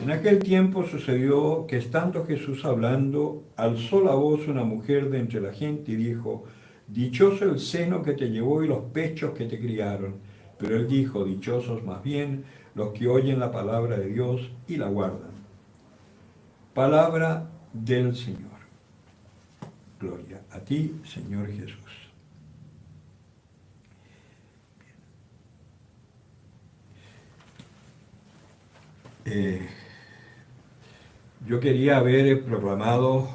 En aquel tiempo sucedió que estando Jesús hablando, alzó la voz una mujer de entre la gente y dijo, dichoso el seno que te llevó y los pechos que te criaron. Pero él dijo, dichosos más bien los que oyen la palabra de Dios y la guardan. Palabra del Señor. Gloria a ti, Señor Jesús. Yo quería haber proclamado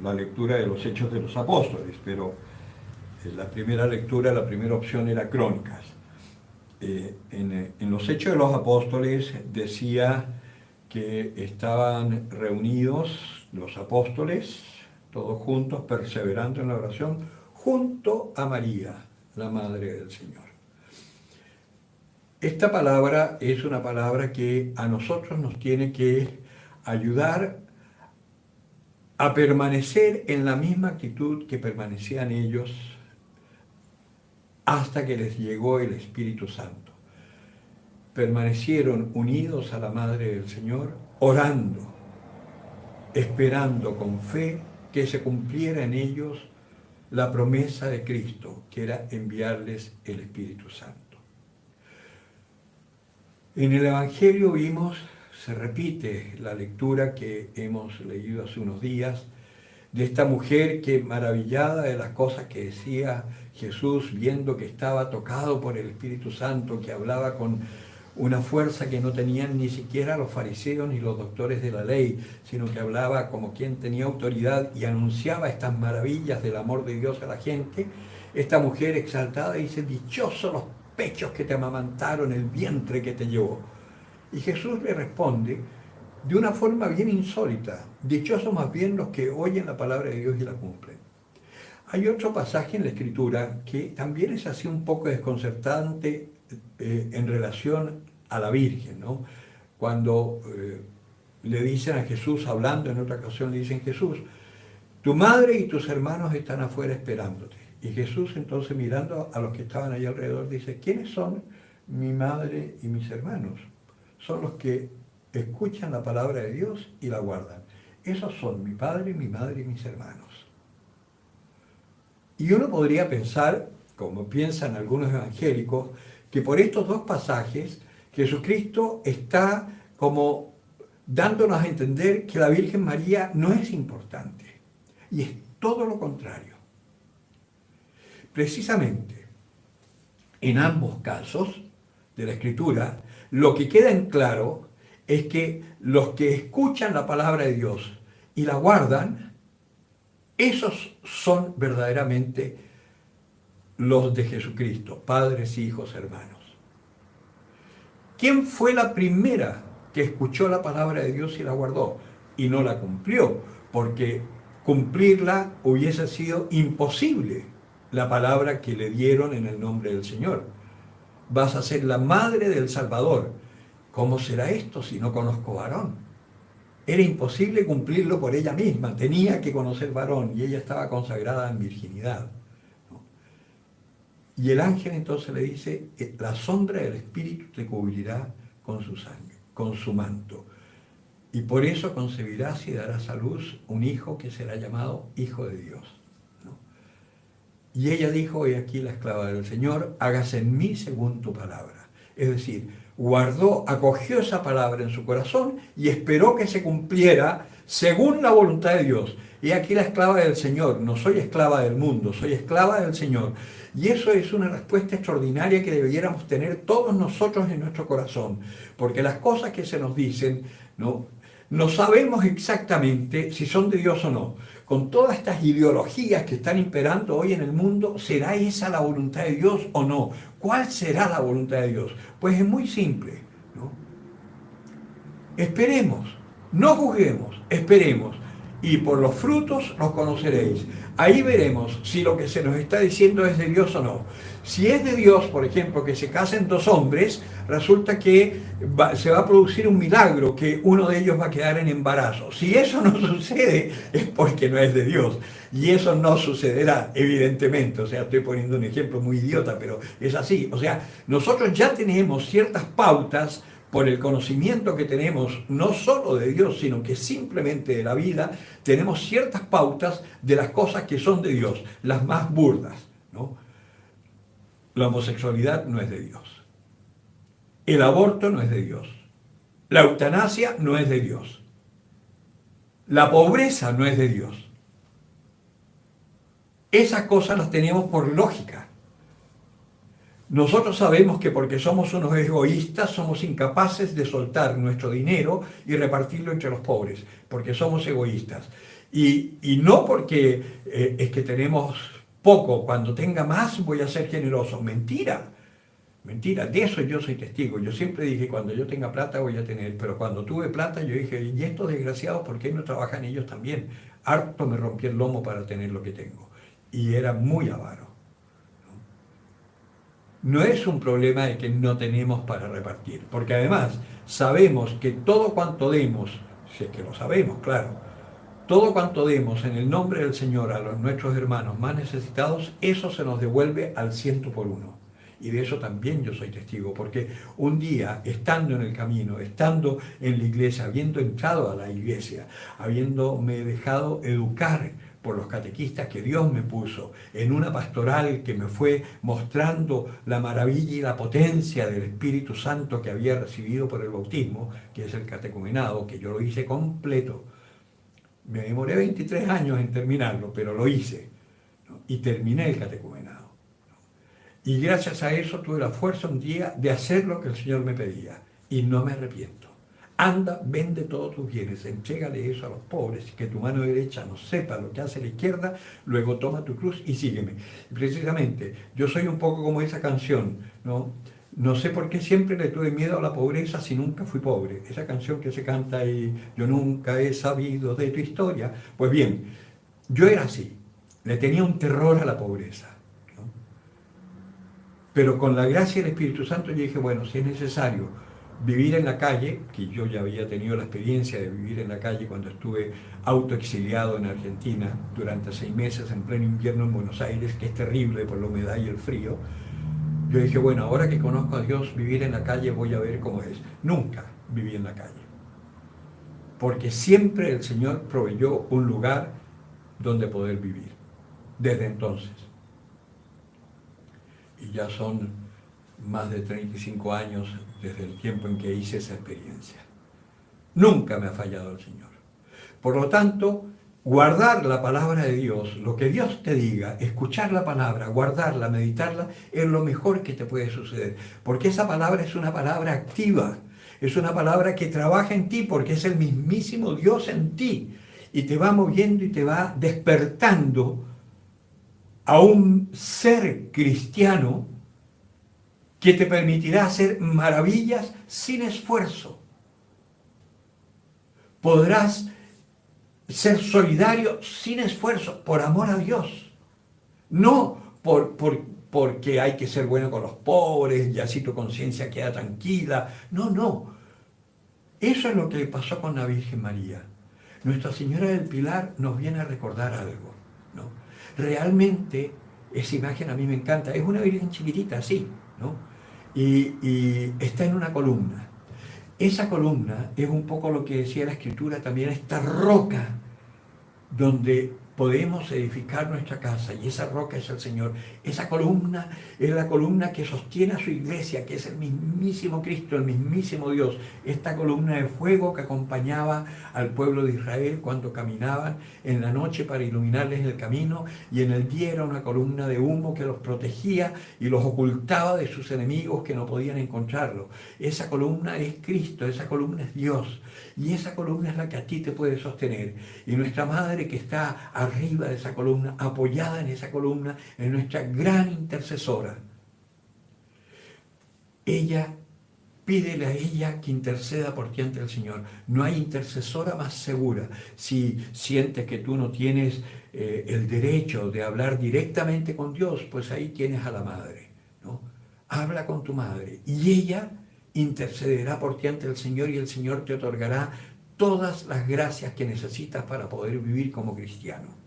la lectura de los Hechos de los Apóstoles, pero la primera lectura, la primera opción era Crónicas. En los Hechos de los Apóstoles decía que estaban reunidos los apóstoles, todos juntos, perseverando en la oración, junto a María, la Madre del Señor. Esta palabra es una palabra que a nosotros nos tiene que ayudar a permanecer en la misma actitud que permanecían ellos hasta que les llegó el Espíritu Santo. Permanecieron unidos a la Madre del Señor, orando, esperando con fe que se cumpliera en ellos la promesa de Cristo, que era enviarles el Espíritu Santo. En el Evangelio vimos, se repite la lectura que hemos leído hace unos días, de esta mujer que, maravillada de las cosas que decía Jesús, viendo que estaba tocado por el Espíritu Santo, que hablaba con una fuerza que no tenían ni siquiera los fariseos ni los doctores de la ley, sino que hablaba como quien tenía autoridad y anunciaba estas maravillas del amor de Dios a la gente. Esta mujer exaltada dice, dichosos los pechos que te amamantaron, el vientre que te llevó. Y Jesús le responde de una forma bien insólita, dichosos más bien los que oyen la palabra de Dios y la cumplen. Hay otro pasaje en la Escritura que también es así un poco desconcertante en relación a la Virgen, ¿no? Cuando le dicen a Jesús, hablando en otra ocasión, le dicen, Jesús, tu madre y tus hermanos están afuera esperándote. Y Jesús entonces, mirando a los que estaban allá alrededor, dice, ¿quiénes son mi madre y mis hermanos? Son los que escuchan la palabra de Dios y la guardan. Esos son mi padre, mi madre y mis hermanos. Y uno podría pensar, como piensan algunos evangélicos, que por estos dos pasajes Jesucristo está como dándonos a entender que la Virgen María no es importante. Y es todo lo contrario. Precisamente, en ambos casos de la Escritura, lo que queda en claro es que los que escuchan la palabra de Dios y la guardan, esos son verdaderamente los de Jesucristo, padres, hijos, hermanos. ¿Quién fue la primera que escuchó la palabra de Dios y la guardó? Y no la cumplió, porque cumplirla hubiese sido imposible, la palabra que le dieron en el nombre del Señor. Vas a ser la madre del Salvador. ¿Cómo será esto si no conozco varón? Era imposible cumplirlo por ella misma, tenía que conocer varón y ella estaba consagrada en virginidad. Y el ángel entonces le dice, la sombra del Espíritu te cubrirá con su sangre, con su manto. Y por eso concebirás y darás a luz un hijo que será llamado Hijo de Dios. Y ella dijo, he aquí la esclava del Señor, hágase en mí según tu palabra. Es decir, guardó, acogió esa palabra en su corazón y esperó que se cumpliera según la voluntad de Dios. Y aquí la esclava del Señor, no soy esclava del mundo, soy esclava del Señor. Y eso es una respuesta extraordinaria que debiéramos tener todos nosotros en nuestro corazón, porque las cosas que se nos dicen, no sabemos exactamente si son de Dios o no. Con todas estas ideologías que están imperando hoy en el mundo, ¿será esa la voluntad de Dios o no? ¿Cuál será la voluntad de Dios? Pues es muy simple, ¿no? Esperemos, no juzguemos, esperemos, y por los frutos los conoceréis. Ahí veremos si lo que se nos está diciendo es de Dios o no. Si es de Dios, por ejemplo, que se casen dos hombres, resulta que se va a producir un milagro, que uno de ellos va a quedar en embarazo. Si eso no sucede, es porque no es de Dios. Y eso no sucederá, evidentemente. O sea, estoy poniendo un ejemplo muy idiota, pero es así. O sea, nosotros ya tenemos ciertas pautas por el conocimiento que tenemos, no solo de Dios, sino que simplemente de la vida, tenemos ciertas pautas de las cosas que son de Dios, las más burdas, ¿no? La homosexualidad no es de Dios. El aborto no es de Dios. La eutanasia no es de Dios. La pobreza no es de Dios. Esas cosas las tenemos por lógica. Nosotros sabemos que porque somos unos egoístas somos incapaces de soltar nuestro dinero y repartirlo entre los pobres, porque somos egoístas. Y no porque es que tenemos poco, cuando tenga más voy a ser generoso. Mentira, mentira, de eso yo soy testigo. Yo siempre dije, cuando yo tenga plata voy a tener, pero cuando tuve plata yo dije, ¿y estos desgraciados por qué no trabajan ellos también? Harto me rompí el lomo para tener lo que tengo. Y era muy avaro. No es un problema de que no tenemos para repartir, porque además sabemos que todo cuanto demos, si es que lo sabemos, claro, todo cuanto demos en el nombre del Señor a nuestros hermanos más necesitados, eso se nos devuelve al 100 por 1. Y de eso también yo soy testigo, porque un día, estando en el camino, estando en la iglesia, habiendo entrado a la iglesia, habiéndome dejado educar por los catequistas que Dios me puso, en una pastoral que me fue mostrando la maravilla y la potencia del Espíritu Santo que había recibido por el bautismo, que es el catecumenado, que yo lo hice completo. Me demoré 23 años en terminarlo, pero lo hice, ¿no? Y terminé el catecumenado, ¿no? Y gracias a eso tuve la fuerza un día de hacer lo que el Señor me pedía, y no me arrepiento. Anda, vende todos tus bienes, entrégale eso a los pobres, que tu mano derecha no sepa lo que hace la izquierda, luego toma tu cruz y sígueme. Y precisamente, yo soy un poco como esa canción, ¿no? No sé por qué siempre le tuve miedo a la pobreza si nunca fui pobre. Esa canción que se canta ahí, yo nunca he sabido de tu historia. Pues bien, yo era así, le tenía un terror a la pobreza, ¿no? Pero con la gracia del Espíritu Santo yo dije, bueno, si es necesario vivir en la calle, que yo ya había tenido la experiencia de vivir en la calle cuando estuve autoexiliado en Argentina durante 6 meses en pleno invierno en Buenos Aires, que es terrible por la humedad y el frío. Yo dije, bueno, ahora que conozco a Dios, vivir en la calle voy a ver cómo es. Nunca viví en la calle, porque siempre el Señor proveyó un lugar donde poder vivir, desde entonces. Y ya son más de 35 años desde el tiempo en que hice esa experiencia. Nunca me ha fallado el Señor. Por lo tanto, guardar la palabra de Dios, lo que Dios te diga, escuchar la palabra, guardarla, meditarla, es lo mejor que te puede suceder. Porque esa palabra es una palabra activa, es una palabra que trabaja en ti, porque es el mismísimo Dios en ti. Y te va moviendo y te va despertando a un ser cristiano que te permitirá hacer maravillas sin esfuerzo. Podrás ser solidario sin esfuerzo, por amor a Dios. No porque hay que ser bueno con los pobres y así tu conciencia queda tranquila. No, no. Eso es lo que pasó con la Virgen María. Nuestra Señora del Pilar nos viene a recordar algo, ¿no? Realmente esa imagen a mí me encanta. Es una Virgen chiquitita, así, ¿no? Y está en una columna. Esa columna es un poco lo que decía la Escritura también, esta roca donde podemos edificar nuestra casa, y esa roca es el Señor. Esa columna es la columna que sostiene a su iglesia, que es el mismísimo Cristo, el mismísimo Dios. Esta columna de fuego que acompañaba al pueblo de Israel cuando caminaban en la noche para iluminarles el camino, y en el día era una columna de humo que los protegía y los ocultaba de sus enemigos que no podían encontrarlo. Esa columna es Cristo, esa columna es Dios, y esa columna es la que a ti te puede sostener. Y nuestra Madre, que está arriba de esa columna, apoyada en esa columna, es nuestra gran intercesora. Ella, pídele a ella que interceda por ti ante el Señor. No hay intercesora más segura. Si sientes que tú no tienes el derecho de hablar directamente con Dios, pues ahí tienes a la Madre, ¿no? Habla con tu Madre y ella intercederá por ti ante el Señor, y el Señor te otorgará todas las gracias que necesitas para poder vivir como cristiano.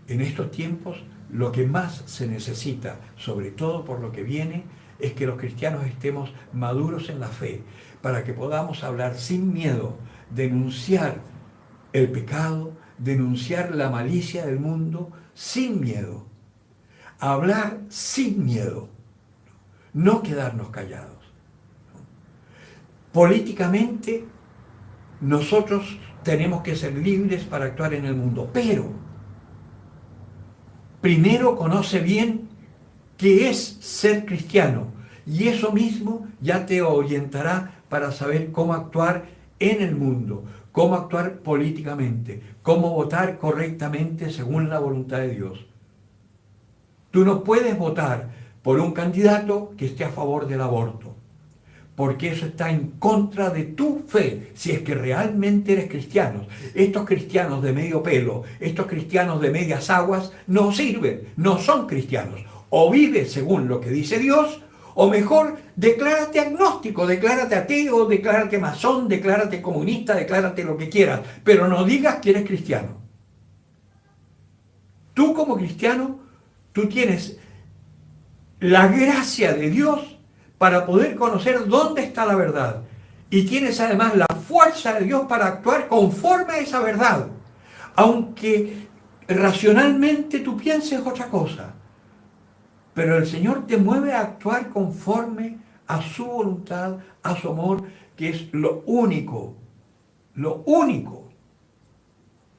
En estos tiempos, lo que más se necesita, sobre todo por lo que viene, es que los cristianos estemos maduros en la fe, para que podamos hablar sin miedo, denunciar el pecado, denunciar la malicia del mundo sin miedo, hablar sin miedo, no quedarnos callados. Políticamente, nosotros tenemos que ser libres para actuar en el mundo, pero primero conoce bien qué es ser cristiano y eso mismo ya te orientará para saber cómo actuar en el mundo, cómo actuar políticamente, cómo votar correctamente según la voluntad de Dios. Tú no puedes votar por un candidato que esté a favor del aborto, porque eso está en contra de tu fe, si es que realmente eres cristiano. Estos cristianos de medio pelo, estos cristianos de medias aguas, no sirven, no son cristianos. O vives según lo que dice Dios, o mejor, declárate agnóstico, declárate ateo, declárate masón, declárate comunista, declárate lo que quieras, pero no digas que eres cristiano. Tú como cristiano, tú tienes la gracia de Dios para poder conocer dónde está la verdad. Y tienes además la fuerza de Dios para actuar conforme a esa verdad. Aunque racionalmente tú pienses otra cosa. Pero el Señor te mueve a actuar conforme a su voluntad, a su amor, que es lo único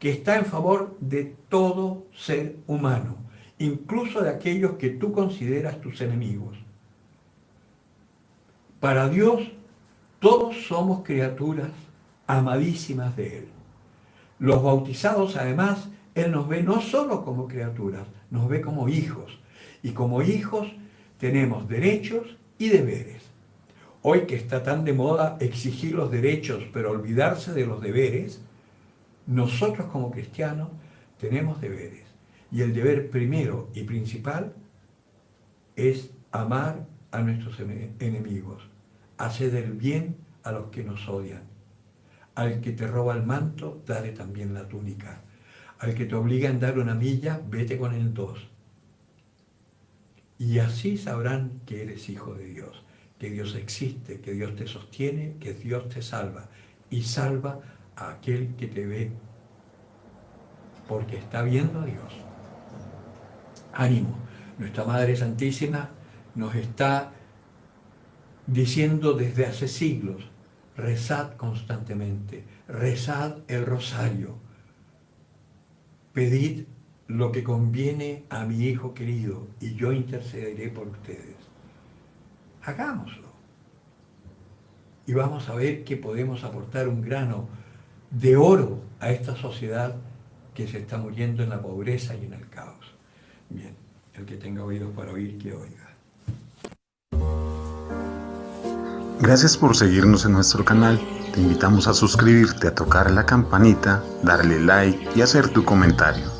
que está en favor de todo ser humano, incluso de aquellos que tú consideras tus enemigos. Para Dios, todos somos criaturas amadísimas de Él. Los bautizados, además, Él nos ve no solo como criaturas, nos ve como hijos. Y como hijos tenemos derechos y deberes. Hoy que está tan de moda exigir los derechos, pero olvidarse de los deberes, nosotros como cristianos tenemos deberes. Y el deber primero y principal es amar a nuestros enemigos, hacer el bien a los que nos odian. Al que te roba el manto, dale también la túnica. Al que te obliga a andar una milla, vete con el 2. Y así sabrán que eres hijo de Dios, que Dios existe, que Dios te sostiene, que Dios te salva. Y salva a aquel que te ve, porque está viendo a Dios. Ánimo, nuestra Madre Santísima nos está diciendo desde hace siglos, rezad constantemente, rezad el rosario, pedid lo que conviene a mi hijo querido y yo intercederé por ustedes. Hagámoslo. Y vamos a ver que podemos aportar un grano de oro a esta sociedad que se está muriendo en la pobreza y en el caos. Bien, el que tenga oídos para oír, que oiga. Gracias por seguirnos en nuestro canal. Te invitamos a suscribirte, a tocar la campanita, darle like y hacer tu comentario.